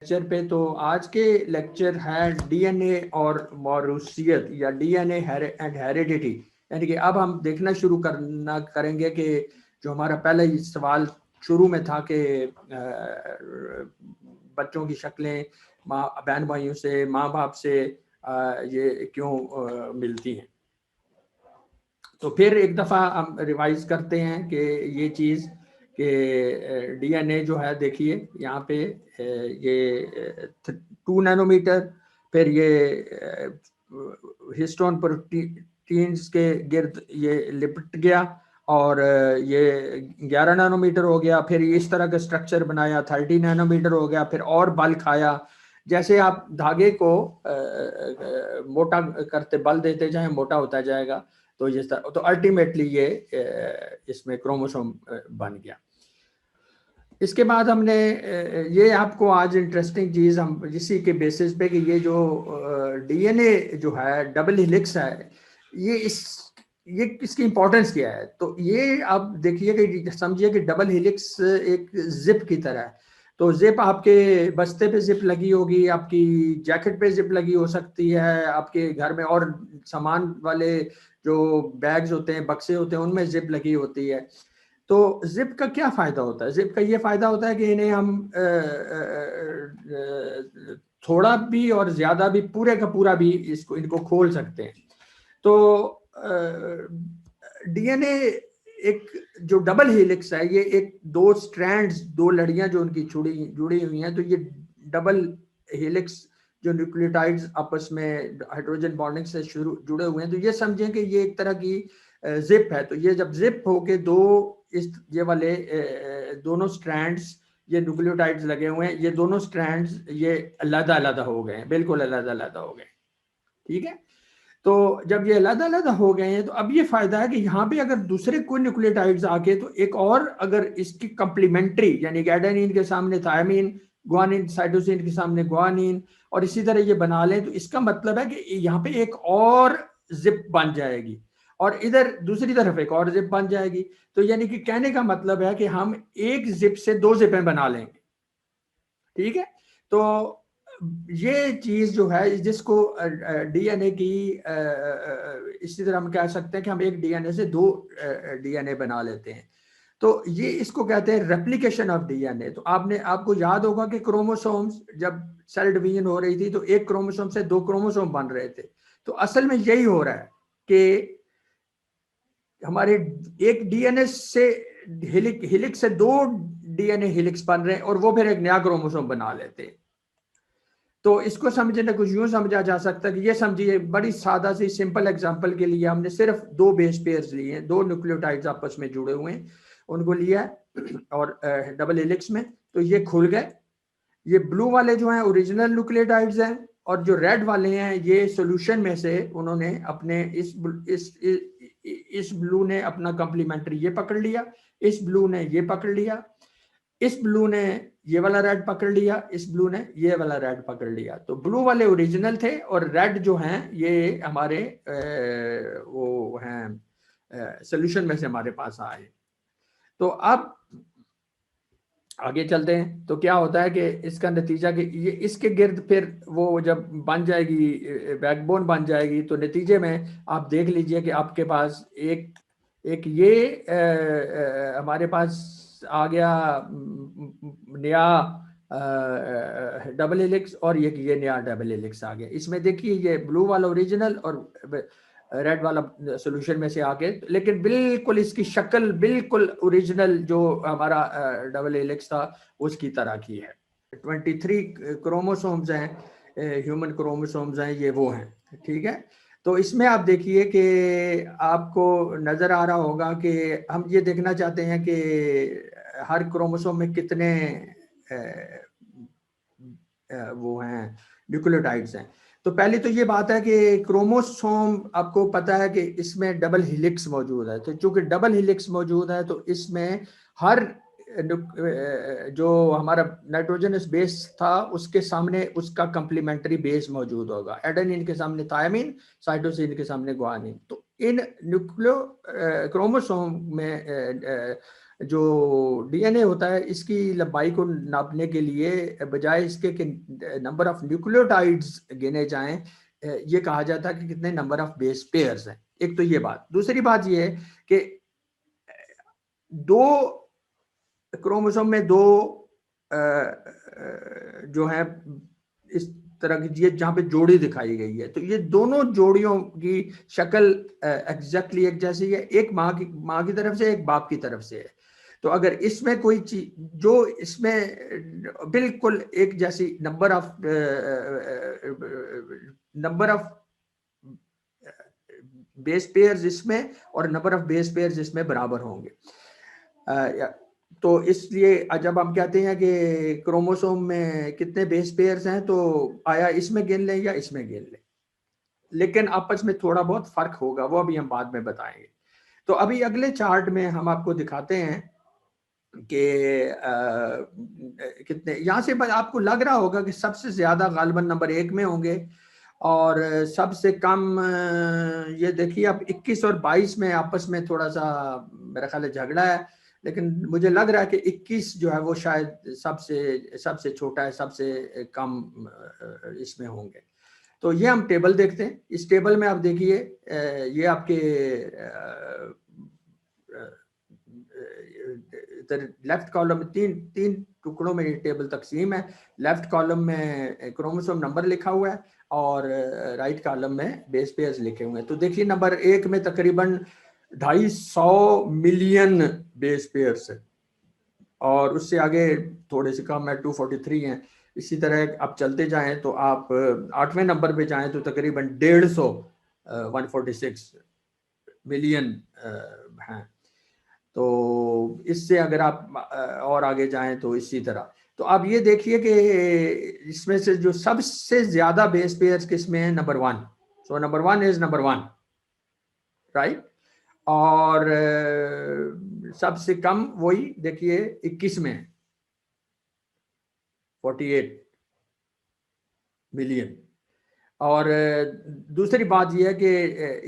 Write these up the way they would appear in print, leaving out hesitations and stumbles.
Lecture पे। तो आज के लेक्चर है डीएनए और मौरूसियत या डीएनए एंड हेरिडिटी। यानी कि अब हम देखना शुरू करेंगे कि जो हमारा पहले सवाल शुरू में था कि बच्चों की शक्लें माँ बहन भाइयों से, माँ बाप से ये क्यों मिलती हैं। तो फिर एक दफ़ा हम रिवाइज करते हैं कि ये चीज़ कि डीएनए जो है, देखिए यहाँ पे ये 2 नैनोमीटर, फिर ये हिस्टोन प्रोटीन्स के गिर्द ये लिपट गया और ये 11 नैनोमीटर हो गया, फिर इस तरह का स्ट्रक्चर बनाया, 30 नैनोमीटर हो गया, फिर और बल खाया। जैसे आप धागे को मोटा करते बल देते जाए, मोटा होता जाएगा। तो ये तो अल्टीमेटली ये इसमें क्रोमोसोम बन गया। इसके बाद हमने ये आपको आज इंटरेस्टिंग चीज़ हम इसी के बेसिस पे कि ये जो डीएनए जो है डबल हेलिक्स है, ये इसकी इंपॉर्टेंस क्या है। तो ये आप देखिए कि समझिए कि डबल हेलिक्स एक जिप की तरह है। तो जिप आपके बस्ते पे जिप लगी होगी, आपकी जैकेट पे जिप लगी हो सकती है, आपके घर में और सामान वाले जो बैग्स होते हैं, बक्से होते हैं, उनमें जिप लगी होती है। तो जिप का क्या फायदा होता है? जिप का ये फायदा होता है कि इन्हें हम थोड़ा भी और ज्यादा भी, पूरे का पूरा भी इनको खोल सकते हैं। तो डीएनए एक जो डबल हेलिक्स है, ये एक दो स्ट्रैंड्स, दो लड़ियां जो उनकी जुड़ी हुई हैं, तो ये डबल हेलिक्स जो न्यूक्लियोटाइड्स आपस में हाइड्रोजन बॉन्डिंग से जुड़े हुए हैं, तो ये समझें कि ये एक तरह की जिप है। तो ये जब जिप होके दो ये वाले दोनों स्ट्रैंड्स, ये न्यूक्लियोटाइड्स लगे हुए हैं, ये दोनों स्ट्रैंड्स ये अलग-अलग हो गए हैं, बिल्कुल अलग-अलग हो गए। ठीक है। तो जब ये अलग-अलग हो गए हैं, तो अब ये फायदा है कि यहाँ पे अगर दूसरे कोई न्यूक्लियोटाइड्स आके, तो एक और अगर इसकी कंप्लीमेंट्री, यानी कि एडेनिन के सामने थायमीन, गुआनिन, साइटोसिन के सामने गुआनिन, और इसी तरह ये बना लें, तो इसका मतलब है कि यहाँ पे एक और जिप बन जाएगी और इधर दूसरी तरफ एक और जिप बन जाएगी। तो यानी कि कहने का मतलब है कि हम एक जिप से दो जिपें बना लेंगे। ठीक है। तो ये चीज जो है, जिसको डीएनए की इसी तरह हम कह सकते हैं कि हम एक डीएनए से दो डीएनए बना लेते हैं। तो ये इसको कहते हैं रेप्लिकेशन ऑफ डीएनए। तो आपको याद होगा कि क्रोमोसोम्स जब सेल डिवीजन हो रही थी, तो एक क्रोमोसोम से दो क्रोमोसोम बन रहे थे। तो असल में यही हो रहा है कि हमारे एक डीएनए से हेलिक्स से दो डीएनए हेलिक्स बन रहे हैं और वो फिर एक नया क्रोमोसोम बना लेते हैं। तो इसको समझने कुछ यूं समझा जा सकता है कि ये समझिए, बड़ी सादा सी सिंपल एग्जांपल के लिए हमने सिर्फ दो बेस पेयर्स लिए हैं, दो न्यूक्लियोटाइड्स आपस में जुड़े हुए हैं, उनको लिया और डबल हेलिक्स में, तो ये खुल गए। ये ब्लू वाले जो हैं ओरिजिनल न्यूक्लियोटाइड्स हैं, और जो रेड वाले हैं ये सॉल्यूशन में से उन्होंने अपने इस ब्लू ने अपना कॉम्प्लीमेंट्री ये पकड़ लिया, इस ब्लू ने ये पकड़ लिया, इस ब्लू ने ये वाला रेड पकड़ लिया, इस ब्लू ने ये वाला रेड पकड़ लिया। तो ब्लू वाले ओरिजिनल थे और रेड जो हैं ये हमारे वो हैं सॉल्यूशन में से हमारे पास आए। तो अब आगे चलते हैं। तो क्या होता है कि इसका नतीजा कि ये इसके गिर्द फिर वो जब बन जाएगी, बैकबोन बन जाएगी, तो नतीजे में आप देख लीजिए कि आपके पास एक ये हमारे पास आ गया नया डबल हेलिक्स, और ये नया डबल हेलिक्स आ गया। इसमें देखिए ये ब्लू वाला ओरिजिनल और रेड वाला सॉल्यूशन में से आके, लेकिन बिल्कुल इसकी शक्ल बिल्कुल ओरिजिनल जो हमारा डबल हेलिक्स था उसकी तरह की है। 23 क्रोमोसोम्स हैं, ह्यूमन क्रोमोसोम्स हैं, ये वो हैं। ठीक है। तो इसमें आप देखिए कि आपको नजर आ रहा होगा कि हम ये देखना चाहते हैं कि हर क्रोमोसोम में कितने वो हैं न्यूक्लियोटाइड्स हैं। तो पहले तो ये बात है कि क्रोमोसोम, आपको पता है कि इसमें डबल हेलिक्स मौजूद है। तो चूंकि डबल हेलिक्स मौजूद है, तो इसमें हर जो हमारा नाइट्रोजनस बेस था उसके सामने उसका कंप्लीमेंट्री बेस मौजूद होगा। एडेनिन के सामने थायमीन, साइटोसिन के सामने गुआनिन। तो इन न्यूक्लियो क्रोमोसोम में जो डीएनए होता है इसकी लंबाई को नापने के लिए बजाय इसके कि नंबर ऑफ न्यूक्लियोटाइड्स गिने जाएं, ये कहा जाता है कि कितने नंबर ऑफ बेस पेयर्स हैं। एक तो ये बात। दूसरी बात ये है कि दो क्रोमोसोम में दो जो है इस तरह की ये जहां पे जोड़ी दिखाई गई है, तो ये दोनों जोड़ियों की शक्ल एग्जैक्टली एक जैसी है, एक माँ की तरफ से, एक बाप की तरफ से है। तो अगर इसमें कोई चीज जो इसमें बिल्कुल एक जैसी नंबर ऑफ बेस पेयर्स इसमें और नंबर ऑफ बेस पेयर्स इसमें बराबर होंगे। तो इसलिए जब हम कहते हैं कि क्रोमोसोम में कितने बेस पेयर्स हैं, तो आया इसमें गिन लें या इसमें गिन लें, लेकिन आपस में थोड़ा बहुत फर्क होगा, वो अभी हम बाद में बताएंगे। तो अभी अगले चार्ट में हम आपको दिखाते हैं कि कितने यहाँ से आपको लग रहा होगा कि सबसे ज्यादा गालिबन नंबर 1 में होंगे और सबसे कम ये देखिए अब 21 और 22 में आपस में थोड़ा सा मेरा ख्याल है झगड़ा है, लेकिन मुझे लग रहा है कि 21 जो है वो शायद सबसे छोटा है, सबसे कम इसमें होंगे। तो ये हम टेबल देखते हैं। इस टेबल में आप देखिए ये आपके इधर लेफ्ट कॉलम में तीन टुकड़ों में ये टेबल तकसीम है। लेफ्ट कॉलम में क्रोमोसोम नंबर लिखा हुआ है और राइट कॉलम में बेस पेयर्स लिखे हुए हैं। तो देखिए नंबर 1 में तकरीबन 250 मिलियन बेस पेयर्स है और उससे आगे थोड़े से कम है, 243 हैं। इसी तरह आप चलते जाएं तो आप 8वें नंबर पे जाएं तो तकरीबन 146 मिलियन हैं। तो इससे अगर आप और आगे जाएं तो इसी तरह। तो आप ये देखिए कि इसमें से जो सबसे ज्यादा बेस पेयर्स किसमें है, number 1। So number 1 is number 1, right. और सबसे कम वही देखिए 21 में 48 मिलियन। और दूसरी बात यह है कि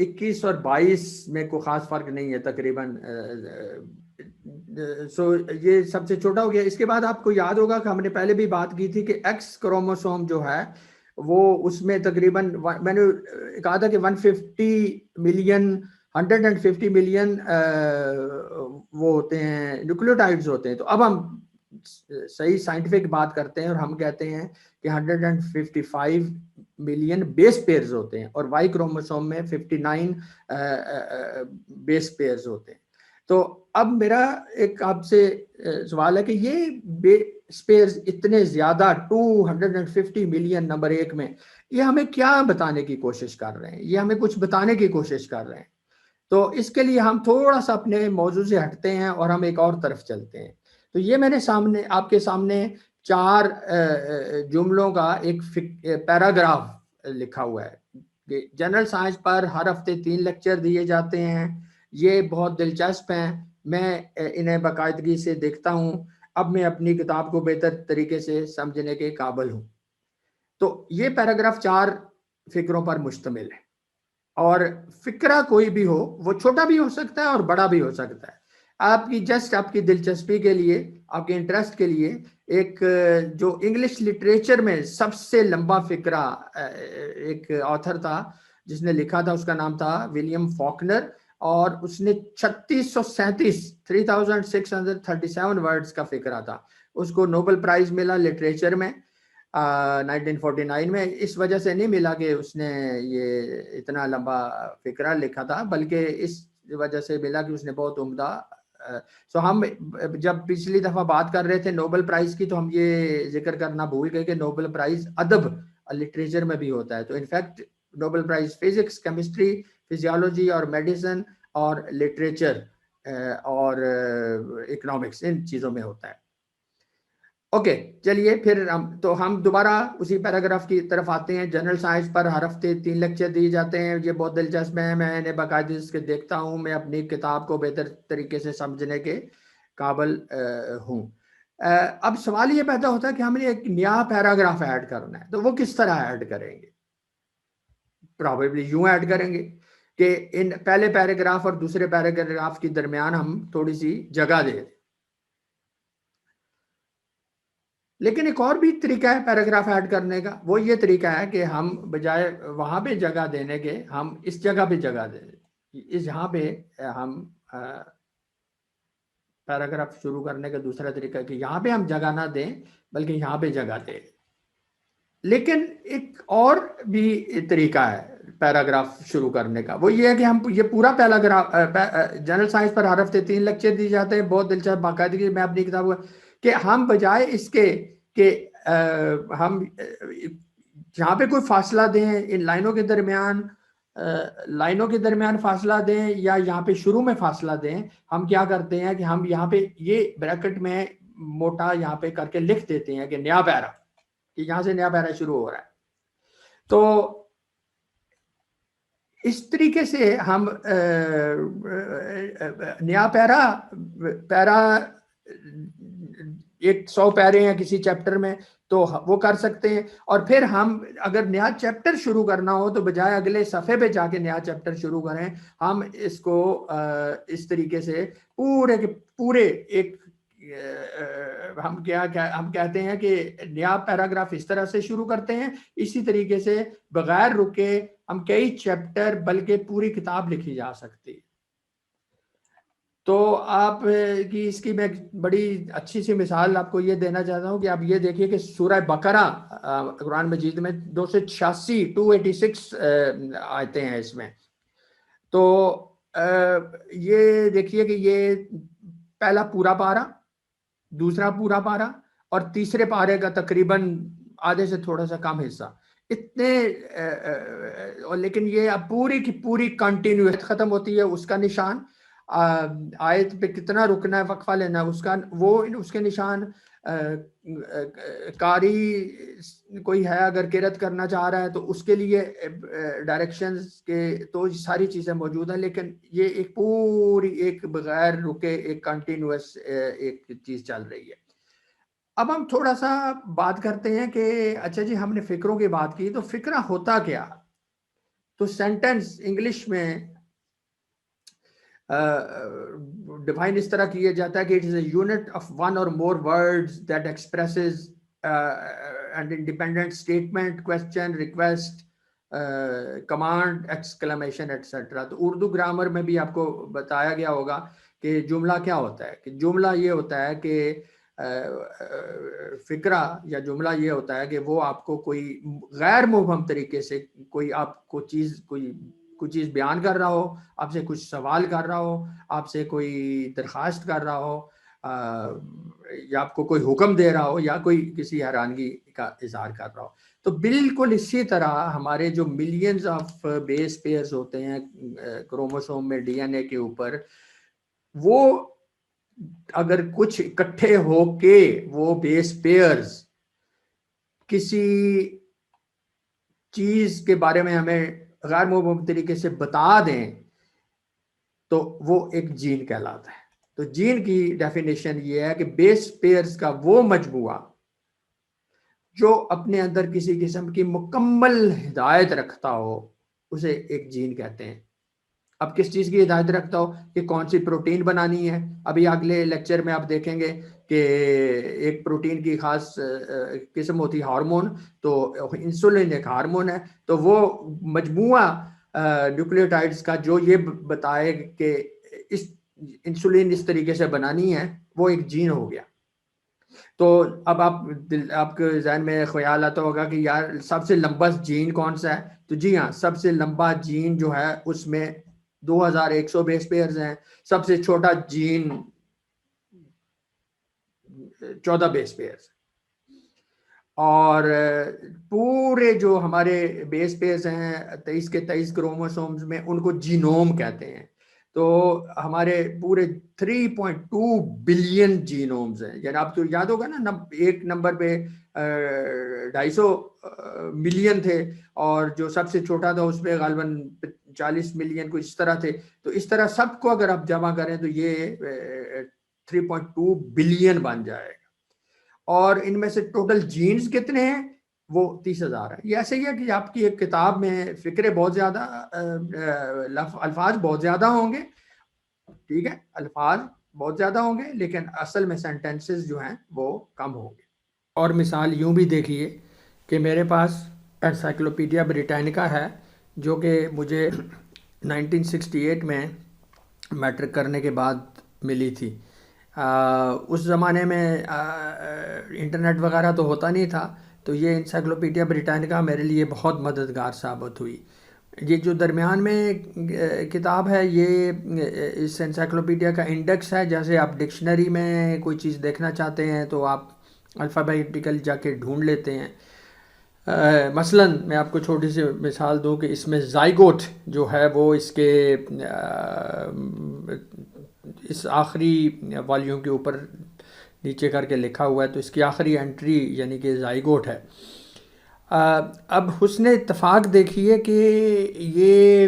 21 और 22 में कोई ख़ास फ़र्क नहीं है तकरीबन। सो ये सबसे छोटा हो गया। इसके बाद आपको याद होगा कि हमने पहले भी बात की थी कि एक्स क्रोमोसोम जो है वो उसमें तकरीबन मैंने कहा था कि 150 मिलियन वो होते हैं, न्यूक्लियोटाइड्स होते हैं। तो अब हम सही साइंटिफिक बात करते हैं और हम कहते हैं कि 155 मिलियन बेस पेयर्स होते हैं और वाई क्रोमोसोम में 59 बेस पेयर्स होते हैं। तो अब मेरा एक आपसे सवाल है कि ये बेस पेयर्स इतने ज्यादा 250 मिलियन नंबर 1 में, ये हमें क्या बताने की कोशिश कर रहे हैं? ये हमें कुछ बताने की कोशिश कर रहे हैं। तो इसके लिए हम थोड़ा सा अपने मौजू से हटते हैं और हम एक और तरफ चलते हैं। तो ये मैंने आपके सामने 4 जुमलों का एक पैराग्राफ लिखा हुआ है कि जनरल साइंस पर हर हफ्ते 3 लेक्चर दिए जाते हैं। ये बहुत दिलचस्प हैं, मैं इन्हें बाकायदगी से देखता हूँ। अब मैं अपनी किताब को बेहतर तरीके से समझने के काबिल हूँ। तो ये पैराग्राफ 4 फिक्रों पर मुश्तमिल है और फिक्रा कोई भी हो, वो छोटा भी हो सकता है और बड़ा भी हो सकता है। आपकी दिलचस्पी के लिए, आपके इंटरेस्ट के लिए, एक जो इंग्लिश लिटरेचर में सबसे लंबा फिक्रा एक ऑथर था जिसने लिखा था, उसका नाम था विलियम फॉकनर और उसने 3637 वर्ड्स का फिक्रा था। उसको नोबेल प्राइज मिला लिटरेचर में 1949 में। इस वजह से नहीं मिला कि उसने ये इतना लंबा फिक्रा लिखा था, बल्कि इस वजह से मिला कि उसने बहुत उम्दा सो हम जब पिछली दफा बात कर रहे थे नोबेल प्राइज की, तो हम ये जिक्र करना भूल गए कि नोबेल प्राइज अदब लिटरेचर में भी होता है। तो in fact Nobel prize physics, chemistry, physiology और मेडिसिन और लिटरेचर और इकोनॉमिक्स, इन चीज़ों में होता है। ओके चलिए फिर हम दोबारा उसी पैराग्राफ की तरफ आते हैं। जनरल साइंस पर हर हफ्ते 3 लेक्चर दिए जाते हैं। ये बहुत दिलचस्प है, मैं इन्हें बाकायदे से देखता हूँ। मैं अपनी किताब को बेहतर तरीके से समझने के काबिल हूँ। अब सवाल ये पैदा होता है कि हमने एक नया पैराग्राफ ऐड करना है, तो वो किस तरह ऐड करेंगे? प्रॉबेबली यूं ऐड करेंगे कि इन पहले पैराग्राफ और दूसरे पैराग्राफ के दरमियान हम थोड़ी सी जगह दे दें। लेकिन एक और भी तरीका है पैराग्राफ ऐड करने का, वो ये तरीका है कि हम बजाय वहाँ पे जगह देने के हम इस जगह पे जगह दें। इस यहाँ पे हम पैराग्राफ शुरू करने का दूसरा तरीका है कि यहाँ पे हम जगह ना दें बल्कि यहाँ पे जगह दें। लेकिन एक और भी तरीका है पैराग्राफ शुरू करने का, वो ये है कि हम ये पूरा पैराग्राफ जनरल साइंस पर हर हफ्ते 3 लेक्चर दिए जाते हैं, बहुत दिलचस्प बाकायदगी मैं अपनी किताब कि हम बजाय इसके कि हम जहाँ पे कोई फासला दें इन लाइनों के दरमियान, लाइनों के दरमियान फासला दें या यहाँ पे शुरू में फासला दें, हम क्या करते हैं कि हम यहाँ पे ये ब्रैकेट में मोटा यहाँ पे करके लिख देते हैं कि नया पैरा, कि यहाँ से नया पैरा शुरू हो रहा है। तो इस तरीके से हम नया पैरा पैरा एक 100 पैरे हैं किसी चैप्टर में तो वो कर सकते हैं। और फिर हम अगर नया चैप्टर शुरू करना हो तो बजाय अगले सफ़े पे जाके नया चैप्टर शुरू करें, हम इसको इस तरीके से पूरे के पूरे एक हम कहते हैं कि नया पैराग्राफ इस तरह से शुरू करते हैं। इसी तरीके से बगैर रुके हम कई चैप्टर बल्कि पूरी किताब लिखी जा सकती है। तो आप की इसकी मैं बड़ी अच्छी सी मिसाल आपको ये देना चाहता हूँ कि आप ये देखिए कि सूरह बकरा कुरान मजीद में 286 आयते हैं इसमें। तो ये देखिए कि ये पहला पूरा पारा, दूसरा पूरा पारा और तीसरे पारे का तकरीबन आधे से थोड़ा सा कम हिस्सा, इतने और लेकिन ये अब पूरी की पूरी कंटिन्यूस खत्म होती है, उसका निशान आयत पे कितना रुकना है, वक्फा लेना है, उसका वो उसके निशान कारी कोई है अगर किरत करना चाह रहा है तो उसके लिए डायरेक्शंस के तो सारी चीज़ें मौजूद हैं। लेकिन ये एक पूरी एक बगैर रुके एक कंटिन्यूस एक चीज़ चल रही है। अब हम थोड़ा सा बात करते हैं कि अच्छा जी हमने फ़िक्रों की बात की, तो फ़िक्रा होता क्या? तो सेंटेंस इंग्लिश में डिफाइन इस तरह किया जाता है कि it is a unit of one और more words that expresses and independent statement, question, request, command, exclamation etcetera. तो उर्दू ग्रामर में भी आपको बताया गया होगा कि जुमला क्या होता है। कि जुमला ये होता है कि फिक्रा या जुमला ये होता है कि वो आपको कोई गैर मुबहम तरीके से कोई आपको चीज़ कोई चीज़ बयान कर रहा हो, आपसे कुछ सवाल कर रहा हो, आपसे कोई दरख्वास्त कर रहा हो, या आपको कोई हुक्म दे रहा हो या कोई किसी हैरानगी का इजहार कर रहा हो। तो बिल्कुल इसी तरह हमारे जो मिलियंस ऑफ बेस पेयर्स होते हैं क्रोमोसोम में डीएनए के ऊपर, वो अगर कुछ इकट्ठे होके वो बेस पेयर्स किसी चीज के बारे में हमें गैर मुबहम तरीके से बता दें तो वो एक जीन कहलाता है। तो जीन की डेफिनेशन ये है कि बेस पेयर्स का वो मजमूआ जो अपने अंदर किसी किस्म की मुकम्मल हिदायत रखता हो उसे एक जीन कहते हैं। अब किस चीज़ की हिदायत रखता हो कि कौन सी प्रोटीन बनानी है। अभी अगले लेक्चर में आप देखेंगे कि एक प्रोटीन की खास किस्म होती है हार्मोन, तो इंसुलिन एक हार्मोन है। तो वो मजमूआ न्यूक्लियोटाइड्स का जो ये बताए कि इस इंसुलिन इस तरीके से बनानी है, वो एक जीन हो गया। तो अब आपके जहन में ख्याल आता होगा कि यार सबसे लंबा जीन कौन सा है। तो जी हाँ, सबसे लंबा जीन जो है उसमें 2100 बेस पेयर्स हैं। सबसे छोटा जीन 14 बेस पेयर्स। और पूरे जो हमारे बेस पेयर्स हैं 23 के 23 क्रोमोसोम्स में, उनको जीनोम कहते हैं। तो हमारे पूरे 3.2 बिलियन जीनोम्स हैं। यानी आपको याद होगा ना, एक नंबर पे 250 मिलियन थे और जो सबसे छोटा था उसमें गालबन 40 मिलियन कुछ इस तरह थे। तो इस तरह सबको अगर आप जमा करें तो ये 3.2 बिलियन बन जाएगा। और इनमें से टोटल जीन्स कितने हैं, वो 30,000 है। ये ऐसे ही है कि आपकी एक किताब में फिक्रे बहुत ज्यादा, अल्फाज बहुत ज्यादा होंगे, ठीक है, अल्फाज बहुत ज्यादा होंगे, लेकिन असल में सेंटेंसेस जो हैं वो कम होंगे। और मिसाल यूं भी देखिए कि मेरे पास एनसाइक्लोपीडिया ब्रिटानिका है, जो कि मुझे 1968 में मैट्रिक करने के बाद मिली थी। उस ज़माने में इंटरनेट वगैरह तो होता नहीं था, तो ये इंसाइक्लोपीडिया ब्रिटानिका मेरे लिए बहुत मददगार साबित हुई। ये जो दरमियान में किताब है, ये इस इंसाइक्लोपीडिया का इंडेक्स है। जैसे आप डिक्शनरी में कोई चीज़ देखना चाहते हैं तो आप अल्फ़ाबेटिकल जाके ढूंढ लेते हैं। मसलन मैं आपको छोटी सी मिसाल दूं कि इसमें ज़ाइगोट जो है वो इसके इस आखिरी वॉल्यूम के ऊपर नीचे करके लिखा हुआ है, तो इसकी आखिरी एंट्री यानी कि ज़ाइगोट है। अब हुस्न इत्तफाक देखिए कि ये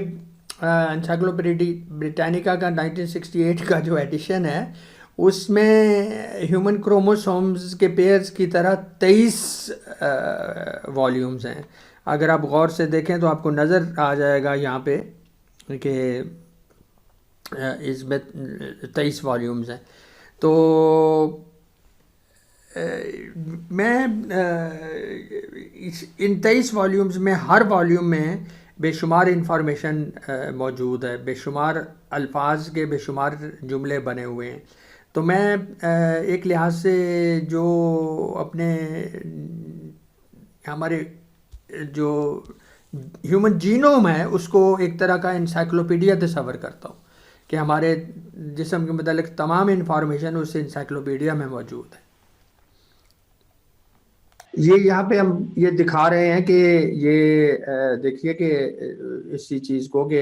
एनसाइक्लोपीडिया ब्रिटानिका का 1968 का जो एडिशन है, उसमें ह्यूमन क्रोमोसोम्स के पेयर्स की तरह 23 वॉल्यूम्स हैं। अगर आप गौर से देखें तो आपको नज़र आ जाएगा यहाँ पे कि इसमें 23 वॉल्यूम्स हैं। तो मैं इन 23 वॉल्यूम्स में हर वॉल्यूम में बेशुमार इंफॉर्मेशन मौजूद है, बेशुमार अल्फाज के बेशुमार जुमले बने हुए हैं। तो मैं एक लिहाज से जो अपने हमारे जो ह्यूमन जीनोम है उसको एक तरह का इंसाइक्लोपीडिया तस्वर करता हूँ कि हमारे जिस्म के मुतालिक तमाम इंफॉर्मेशन उस इंसाइक्लोपीडिया में मौजूद है। ये यहाँ पे हम ये दिखा रहे हैं कि ये देखिए कि इसी चीज़ को कि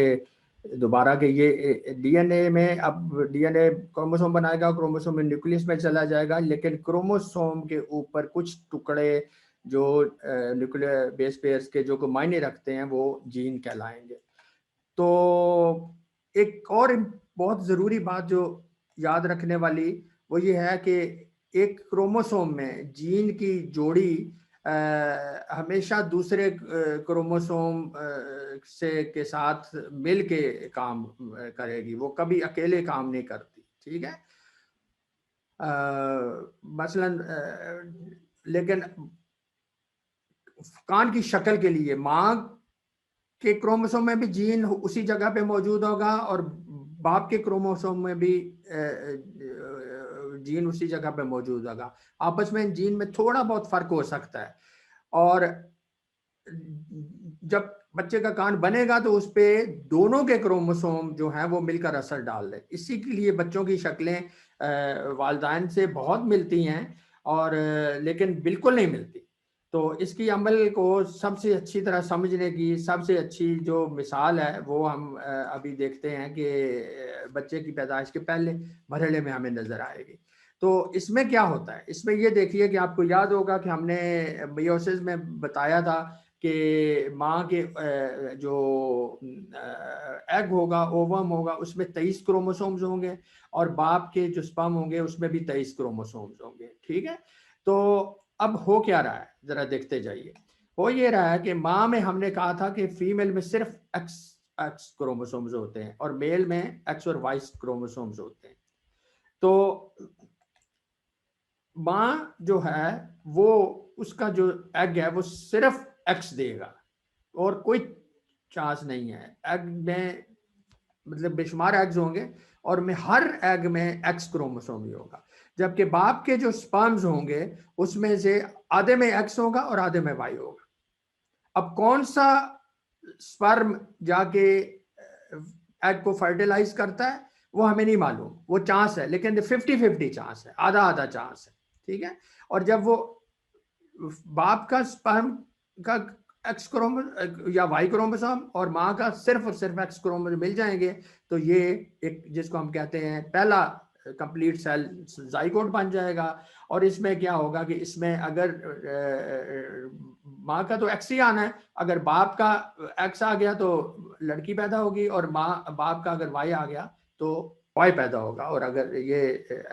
दोबारा कि ये डीएनए में अब डीएनए क्रोमोसोम बनाएगा, क्रोमोसोम में न्यूक्लियस में चला जाएगा, लेकिन क्रोमोसोम के ऊपर कुछ टुकड़े जो न्यूक्लियर बेस पेयर्स के जो को मायने रखते हैं वो जीन कहलाएंगे। तो एक और बहुत ज़रूरी बात जो याद रखने वाली वो ये है कि एक क्रोमोसोम में जीन की जोड़ी हमेशा दूसरे क्रोमोसोम से के साथ मिल के काम करेगी, वो कभी अकेले काम नहीं करती। ठीक है। मसलन लेकिन कान की शक्ल के लिए माँ के क्रोमोसोम में भी जीन उसी जगह पे मौजूद होगा और बाप के क्रोमोसोम में भी जीन उसी जगह पे मौजूद होगा। आपस में जीन में थोड़ा बहुत फर्क हो सकता है, और जब बच्चे का कान बनेगा तो उस पे दोनों के क्रोमोसोम जो हैं वो मिलकर असर डाल दें। इसी के लिए बच्चों की शक्लें वालिदैन से बहुत मिलती हैं और लेकिन बिल्कुल नहीं मिलती। तो इसकी अमल को सबसे अच्छी तरह समझने की सबसे अच्छी जो मिसाल है वो हम अभी देखते हैं कि बच्चे की पैदाइश के पहले मरहले में हमें नजर आएगी। तो इसमें क्या होता है, इसमें ये देखिए कि आपको याद होगा कि हमने मियोसिस में बताया था कि माँ के जो एग होगा, ओवम होगा, उसमें 23 क्रोमोसोम्स होंगे और बाप के जो स्पर्म होंगे उसमें भी 23 क्रोमोसोम्स होंगे। ठीक है। तो अब हो क्या रहा है जरा देखते जाइए। हो ये रहा है कि माँ में हमने कहा था कि फीमेल में सिर्फ एक्स एक्स क्रोमोसोम्स होते हैं और मेल में एक्स और वाई क्रोमोसोम्स होते हैं। तो माँ जो है वो उसका जो एग है वो सिर्फ एक्स देगा और कोई चांस नहीं है। एग में मतलब बेशुमार एग्स होंगे और में हर एग में एक्स क्रोमोसोम ही होगा, जबकि बाप के जो स्पर्म्स होंगे उसमें से आधे में एक्स होगा और आधे में वाई होगा। अब कौन सा स्पर्म जाके एग को फर्टिलाइज करता है वो हमें नहीं मालूम, वो चांस है, लेकिन 50-50 चांस है, आधा आधा चांस है। ठीक है। और जब वो बाप का स्पर्म का एक्स क्रोमो या वाई क्रोमोसोम और माँ का सिर्फ और सिर्फ एक्स क्रोमोसोम मिल जाएंगे तो ये एक जिसको हम कहते हैं पहला कंप्लीट सेल जाइगोट बन जाएगा। और इसमें क्या होगा कि इसमें अगर माँ का तो एक्स ही आना है, अगर बाप का एक्स आ गया तो लड़की पैदा होगी और माँ बाप का अगर वाई आ गया तो वाई पैदा होगा। और अगर ये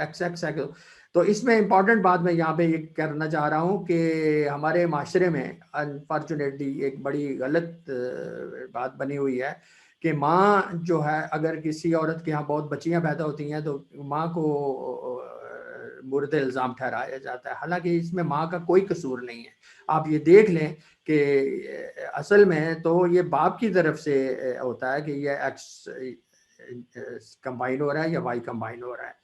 एक्स एक्स है तो इसमें इंपॉर्टेंट बात मैं यहाँ पे ये करना चाह रहा हूँ कि हमारे माशरे में अनफॉर्चुनेटली एक बड़ी गलत बात बनी हुई है कि माँ जो है अगर किसी औरत के यहाँ बहुत बच्चियाँ पैदा होती हैं तो माँ को मुर्द इल्ज़ाम ठहराया जाता है, हालांकि इसमें माँ का कोई कसूर नहीं है। आप ये देख लें कि असल में तो ये बाप की तरफ से होता है कि ये एक्स कंबाइन हो रहा है या वाई कंबाइन हो रहा है।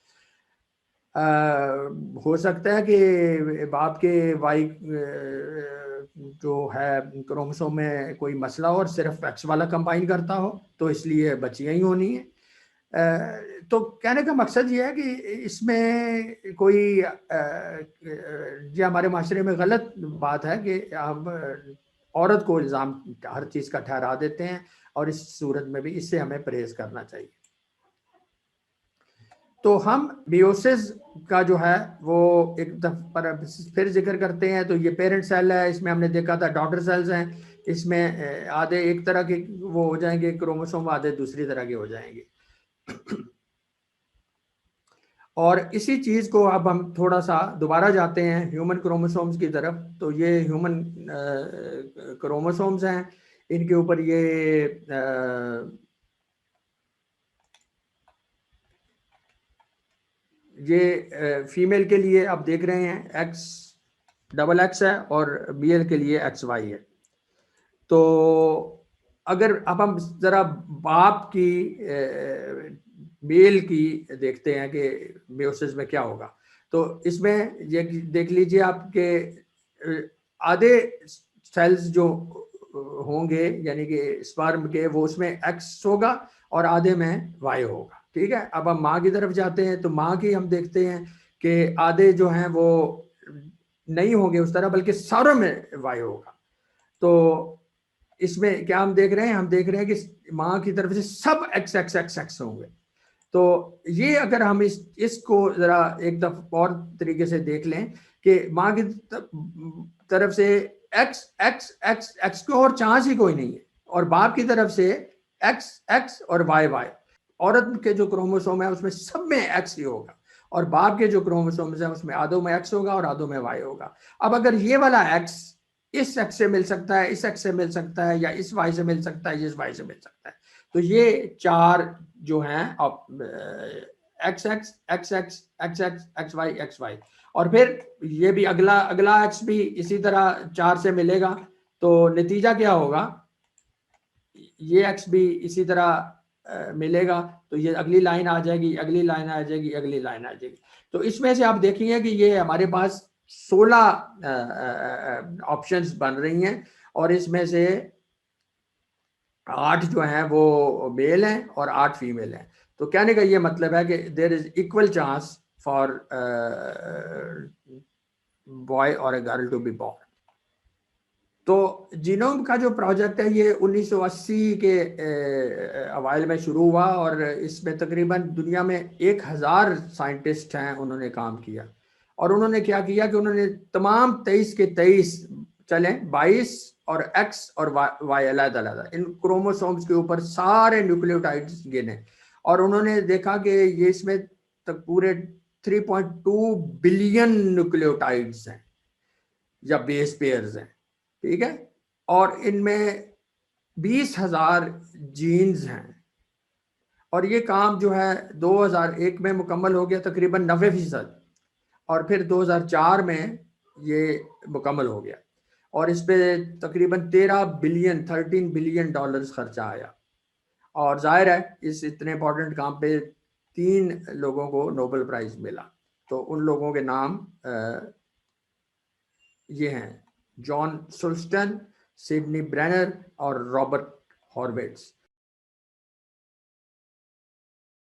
हो सकता है कि बाप के वाई जो है क्रोमोसोम में कोई मसला हो और सिर्फ एक्स वाला कंबाइन करता हो, तो इसलिए बच्चियां ही होनी है। तो कहने का मकसद ये है कि इसमें कोई ये हमारे माशरे में गलत बात है कि हम औरत को इल्ज़ाम हर चीज़ का ठहरा देते हैं, और इस सूरत में भी इससे हमें परहेज करना चाहिए। तो हम मियोसिस का जो है वो एक दफा फिर जिक्र करते हैं। तो ये पेरेंट सेल है, इसमें हमने देखा था डॉटर सेल्स हैं, इसमें आधे एक तरह के वो हो जाएंगे क्रोमोसोम, आधे दूसरी तरह के हो जाएंगे। और इसी चीज को अब हम थोड़ा सा दोबारा जाते हैं ह्यूमन क्रोमोसोम्स की तरफ। तो ये ह्यूमन क्रोमोसोम्स हैं, इनके ऊपर ये फीमेल के लिए आप देख रहे हैं एक्स डबल एक्स है और मेल के लिए एक्स वाई है। तो अगर अब हम जरा बाप की मेल की देखते हैं कि मेयोसिस में क्या होगा, तो इसमें ये देख लीजिए आपके आधे सेल्स जो होंगे यानी कि स्पर्म के, वो उसमें एक्स होगा और आधे में वाई होगा। ठीक है, अब हम माँ की तरफ जाते हैं तो माँ की हम देखते हैं कि आधे जो हैं वो नहीं होंगे उस तरह, बल्कि सारों में वाई होगा। तो इसमें क्या हम देख रहे हैं, हम देख रहे हैं कि माँ की तरफ से सब एक्स एक्स एक्स एक्स होंगे। तो ये अगर हम इसको जरा एक दफा और तरीके से देख लें कि माँ की तरफ से एक्स एक्स एक्स एक्स को और चांस ही कोई नहीं है, और बाप की तरफ से एक्स एक्स और वाई वाई। औरत के जो क्रोमोसोम है उसमें सब में एक्स ही होगा, और बाप के जो क्रोमोसोम्स है उसमें आधों में एक्स होगा और आधों में वाई होगा। अब अगर ये वाला एक्स इस एक्स से मिल सकता है, इस एक्स से मिल सकता है, या इस वाई से मिल सकता है, इस वाई से मिल सकता है, तो ये चार जो हैं X X X X X X X Y X Y, और फिर ये भी अगला अगला एक्स भी इसी तरह चार से मिलेगा। तो नतीजा क्या होगा, ये एक्स भी इसी तरह मिलेगा, तो ये अगली लाइन आ जाएगी, अगली लाइन आ जाएगी, अगली लाइन आ जाएगी। तो इसमें से आप देखेंगे कि ये हमारे पास 16 ऑप्शंस बन रही हैं, और इसमें से 8 जो हैं वो मेल हैं और 8 फीमेल हैं। तो कहने का ये मतलब है कि there is equal chance for boy और a girl to be born. तो जीनोम का जो प्रोजेक्ट है ये 1980 के अवाइल में शुरू हुआ, और इसमें तकरीबन दुनिया में 1000 साइंटिस्ट हैं, उन्होंने काम किया। और उन्होंने क्या किया कि उन्होंने तमाम 23 के 23 चले 22 और एक्स और वाई अलग अलग इन क्रोमोसोम्स के ऊपर सारे न्यूक्लियोटाइड्स गिने, और उन्होंने देखा कि ये इसमें तक पूरे 3.2 बिलियन न्यूक्लियोटाइड्स हैं या बेस पेयर्स हैं। ठीक है, और इनमें 20,000 जीन्स हैं, और ये काम जो है 2001 में मुकम्मल हो गया तकरीबन 90%, और फिर 2004 में ये मुकम्मल हो गया, और इस पे तकरीबन 13 बिलियन डॉलर्स खर्चा आया। और जाहिर है इस इतने इंपॉर्टेंट काम पे 3 लोगों को नोबेल प्राइज मिला। तो उन लोगों के नाम ये हैं, जॉन सुल्स्टन, सिडनी ब्रेनर और रॉबर्ट हॉर्वेट्स।